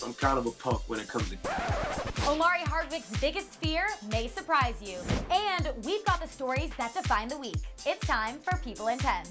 I'm kind of a punk when it comes to... Omari Hardwick's biggest fear may surprise you. And we've got the stories that define the week. It's time for People in 10.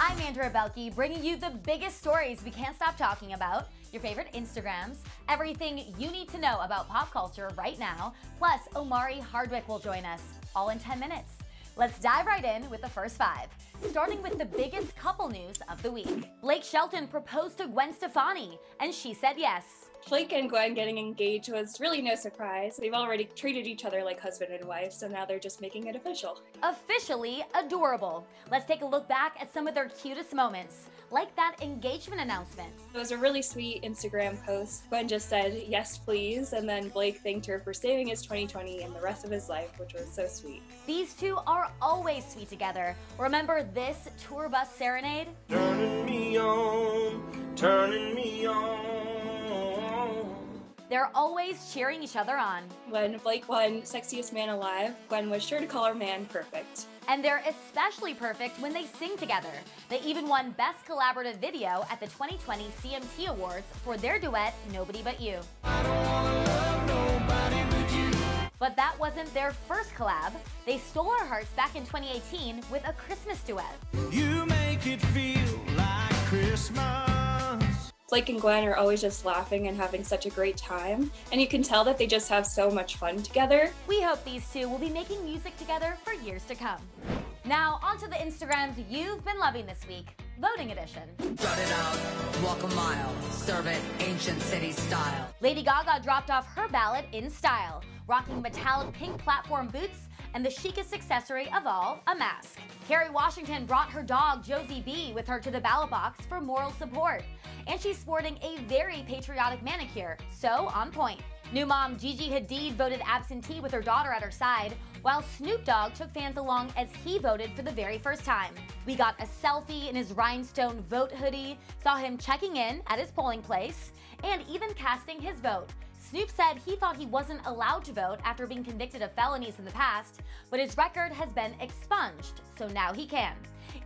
I'm Andrea Boehlke, bringing you the biggest stories we can't stop talking about, your favorite Instagrams, everything you need to know about pop culture right now, plus Omari Hardwick will join us, all in 10 minutes. Let's dive right in with the first 5, starting with the biggest couple news of the week. Shelton proposed to Gwen Stefani, and she said yes. Blake and Gwen getting engaged was really no surprise. They've already treated each other like husband and wife, so now they're just making it official. Officially adorable. Let's take a look back at some of their cutest moments, like that engagement announcement. It was a really sweet Instagram post. Gwen just said, "Yes, please," and then Blake thanked her for saving his 2020 and the rest of his life, which was so sweet. These two are always sweet together. Remember this tour bus serenade? Turning me on, turning me on. They're always cheering each other on. When Blake won Sexiest Man Alive, Gwen was sure to call her man perfect. And they're especially perfect when they sing together. They even won Best Collaborative Video at the 2020 CMT Awards for their duet, Nobody But You. I don't wanna love nobody but you. But that wasn't their first collab. They stole our hearts back in 2018 with a Christmas duet. You make it feel like Christmas. Blake and Gwen are always just laughing and having such a great time, and you can tell that they just have so much fun together. We hope these two will be making music together for years to come. Now, onto the Instagrams you've been loving this week. Voting edition. Strut it out, walk a mile, serve it ancient city style. Lady Gaga dropped off her ballot in style, rocking metallic pink platform boots and the chicest accessory of all, a mask. Kerry Washington brought her dog, Josie B, with her to the ballot box for moral support. And she's sporting a very patriotic manicure, so on point. New mom Gigi Hadid voted absentee with her daughter at her side, while Snoop Dogg took fans along as he voted for the very first time. We got a selfie in his rhinestone vote hoodie, saw him checking in at his polling place, and even casting his vote. Snoop said he thought he wasn't allowed to vote after being convicted of felonies in the past, but his record has been expunged, so now he can.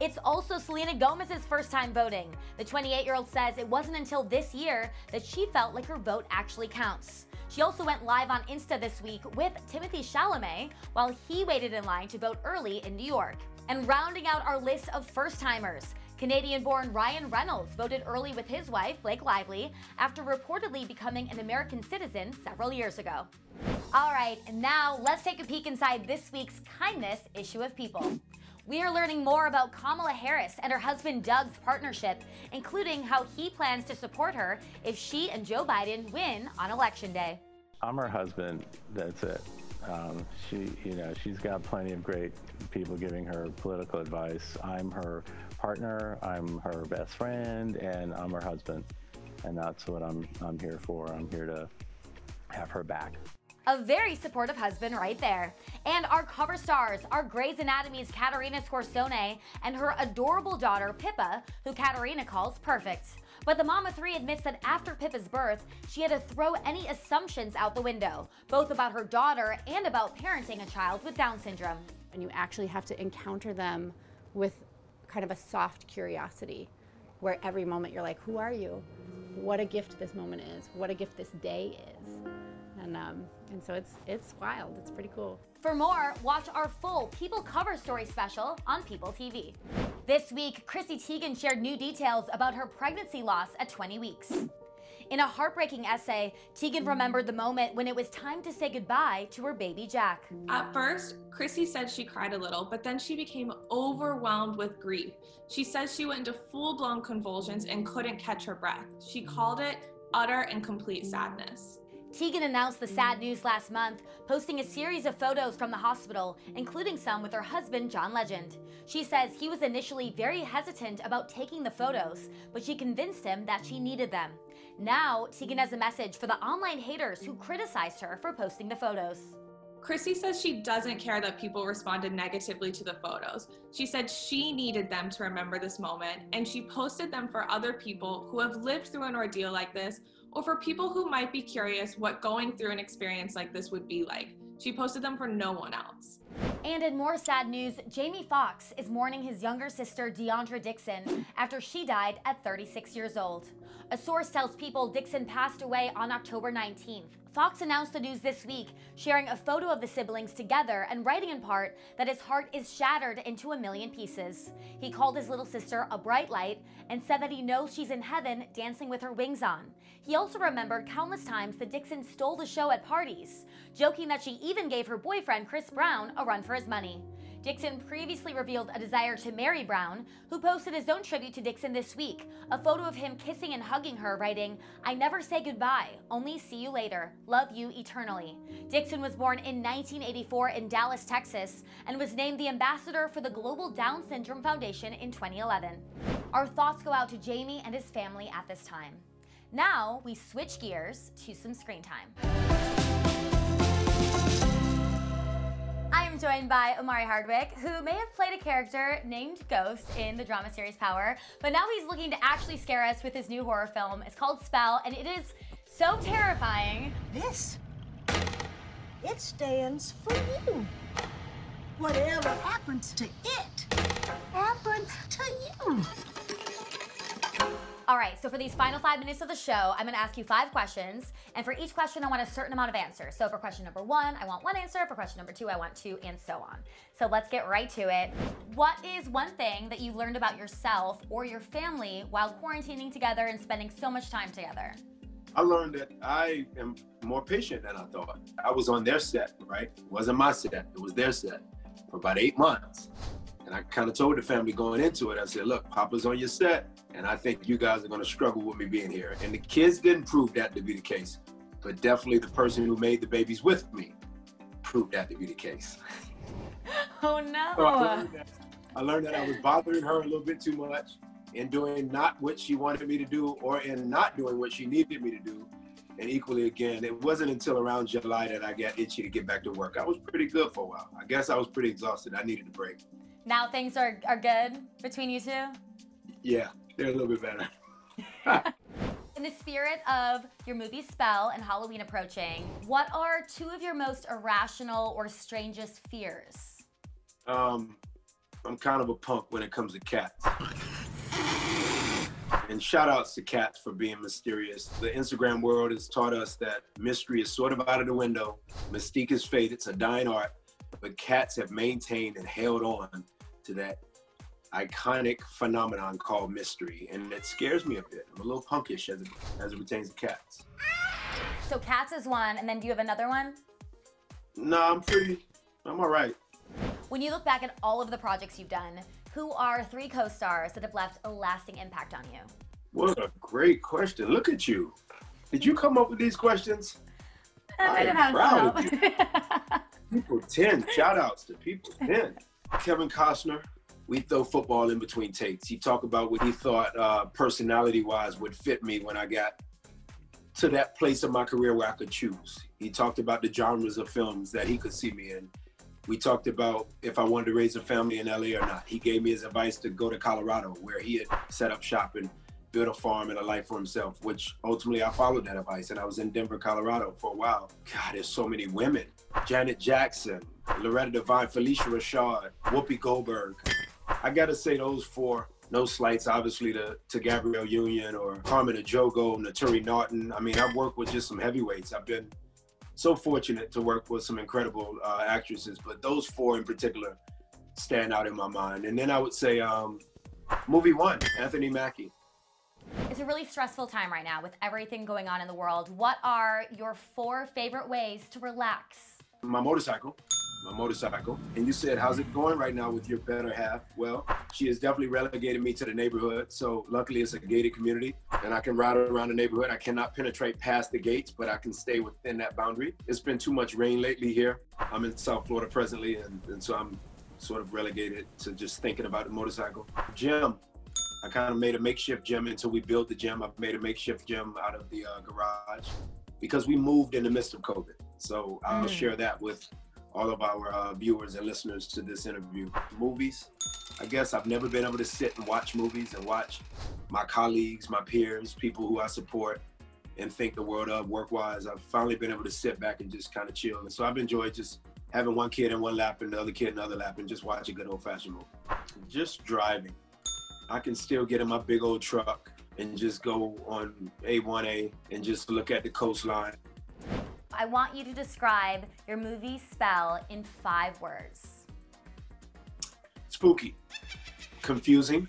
It's also Selena Gomez's first time voting. The 28-year-old says it wasn't until this year that she felt like her vote actually counts. She also went live on Insta this week with Timothée Chalamet while he waited in line to vote early in New York. And rounding out our list of first-timers, Canadian-born Ryan Reynolds voted early with his wife, Blake Lively, after reportedly becoming an American citizen several years ago. All right, now let's take a peek inside this week's kindness issue of People. We are learning more about Kamala Harris and her husband Doug's partnership, including how he plans to support her if she and Joe Biden win on Election Day. I'm her husband, that's it. She's got plenty of great people giving her political advice. I'm her partner, I'm her best friend, and I'm her husband. And that's what I'm here for. I'm here to have her back. A very supportive husband right there. And our cover stars are Grey's Anatomy's Katerina Scorsone and her adorable daughter, Pippa, who Katerina calls perfect. But the mom of 3 admits that after Pippa's birth, she had to throw any assumptions out the window, both about her daughter and about parenting a child with Down syndrome. And you actually have to encounter them with kind of a soft curiosity, where every moment you're like, who are you? What a gift this moment is. What a gift this day is. And so it's wild. It's pretty cool. For more, watch our full People cover story special on PeopleTV. This week, Chrissy Teigen shared new details about her pregnancy loss at 20 weeks. In a heartbreaking essay, Teigen remembered the moment when it was time to say goodbye to her baby Jack. At first, Chrissy said she cried a little, but then she became overwhelmed with grief. She says she went into full-blown convulsions and couldn't catch her breath. She called it utter and complete sadness. Teigen announced the sad news last month, posting a series of photos from the hospital, including some with her husband, John Legend. She says he was initially very hesitant about taking the photos, but she convinced him that she needed them. Now, Teigen has a message for the online haters who criticized her for posting the photos. Chrissy says she doesn't care that people responded negatively to the photos. She said she needed them to remember this moment, and she posted them for other people who have lived through an ordeal like this, or for people who might be curious what going through an experience like this would be like. She posted them for no one else. And in more sad news, Jamie Foxx is mourning his younger sister, Deandra Dixon, after she died at 36 years old. A source tells People Dixon passed away on October 19th. Foxx announced the news this week, sharing a photo of the siblings together and writing in part that his heart is shattered into a million pieces. He called his little sister a bright light and said that he knows she's in heaven dancing with her wings on. He also remembered countless times that Dixon stole the show at parties, joking that she even gave her boyfriend Chris Brown a run for his money. Dixon previously revealed a desire to marry Brown, who posted his own tribute to Dixon this week, a photo of him kissing and hugging her, writing, "I never say goodbye, only see you later. Love you eternally." Dixon was born in 1984 in Dallas, Texas, and was named the ambassador for the Global Down Syndrome Foundation in 2011. Our thoughts go out to Jamie and his family at this time. Now we switch gears to some screen time. I am joined by Omari Hardwick, who may have played a character named Ghost in the drama series Power, but now he's looking to actually scare us with his new horror film. It's called Spell, and it is so terrifying. This, it stands for you. Whatever happens to it, happens to you. All right, so for these final 5 minutes of the show, I'm gonna ask you 5 questions, and for each question, I want a certain amount of answers. So for question number 1, I want 1 answer, for question number 2, I want 2, and so on. So let's get right to it. What is one thing that you learned about yourself or your family while quarantining together and spending so much time together? I learned that I am more patient than I thought. I was on their set, right? It wasn't my set, it was their set for about 8 months. And I kind of told the family going into it, I said, look, Papa's on your set, and I think you guys are going to struggle with me being here. And the kids didn't prove that to be the case, but definitely the person who made the babies with me proved that to be the case. Oh no. So I learned that I was bothering her a little bit too much in doing not what she wanted me to do or in not doing what she needed me to do. And equally again, it wasn't until around July that I got itchy to get back to work. I was pretty good for a while. I guess I was pretty exhausted. I needed a break. Now things are good between you two? Yeah, they're a little bit better. In the spirit of your movie Spell and Halloween approaching, what are 2 of your most irrational or strangest fears? I'm kind of a punk when it comes to cats. And shout outs to cats for being mysterious. The Instagram world has taught us that mystery is sort of out of the window. Mystique is fade, it's a dying art, but cats have maintained and held on to that iconic phenomenon called mystery, and it scares me a bit. I'm a little punkish as it pertains to cats. So cats is one, and then do you have another one? No, I'm all right. When you look back at all of the projects you've done, who are 3 co-stars that have left a lasting impact on you? What a great question. Look at you. Did you come up with these questions? I am proud of you. People 10, shout outs to People 10. Kevin Costner, we throw football in between takes. He talked about what he thought personality-wise would fit me when I got to that place of my career where I could choose. He talked about the genres of films that he could see me in. We talked about if I wanted to raise a family in LA or not. He gave me his advice to go to Colorado, where he had set up shop and built a farm and a life for himself, which ultimately I followed that advice, and I was in Denver, Colorado for a while. God, there's so many women. Janet Jackson, Loretta Devine, Felicia Rashad, Whoopi Goldberg. I gotta say those 4, no slights obviously to Gabrielle Union or Carmen Ejogo, Naturi Naughton. I mean, I've worked with just some heavyweights. I've been so fortunate to work with some incredible actresses, but those 4 in particular stand out in my mind. And then I would say movie 1, Anthony Mackie. It's a really stressful time right now with everything going on in the world. What are your 4 favorite ways to relax? My motorcycle. And you said, how's it going right now with your better half? Well, she has definitely relegated me to the neighborhood. So luckily it's a gated community and I can ride around the neighborhood. I cannot penetrate past the gates, but I can stay within that boundary. It's been too much rain lately here. I'm in South Florida presently, and so I'm sort of relegated to just thinking about the motorcycle. Gym. I kind of made a makeshift gym until we built the gym. I've made a makeshift gym out of the garage because we moved in the midst of COVID. So I'll share that with all of our viewers and listeners to this interview. Movies. I guess I've never been able to sit and watch movies and watch my colleagues, my peers, people who I support and think the world of work-wise. I've finally been able to sit back and just kind of chill. And so I've enjoyed just having one kid in one lap and the other kid in the other lap and just watch a good old-fashioned movie. Just driving. I can still get in my big old truck and just go on A1A and just look at the coastline. I want you to describe your movie Spell in 5 words. Spooky. Confusing.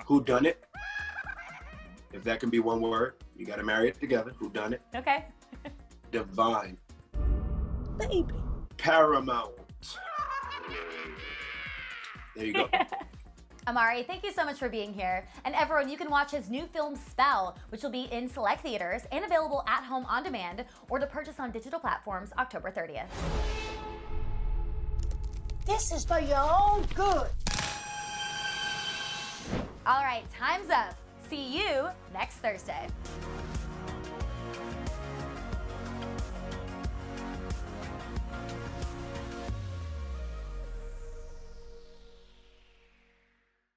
Who done it? If that can be one word, you got to marry it together. Who done it? Okay. Divine. Baby. Paramount. There you go. Omari, thank you so much for being here. And everyone, you can watch his new film Spell, which will be in select theaters and available at home on demand or to purchase on digital platforms October 30th. This is for your own good. All right, time's up. See you next Thursday.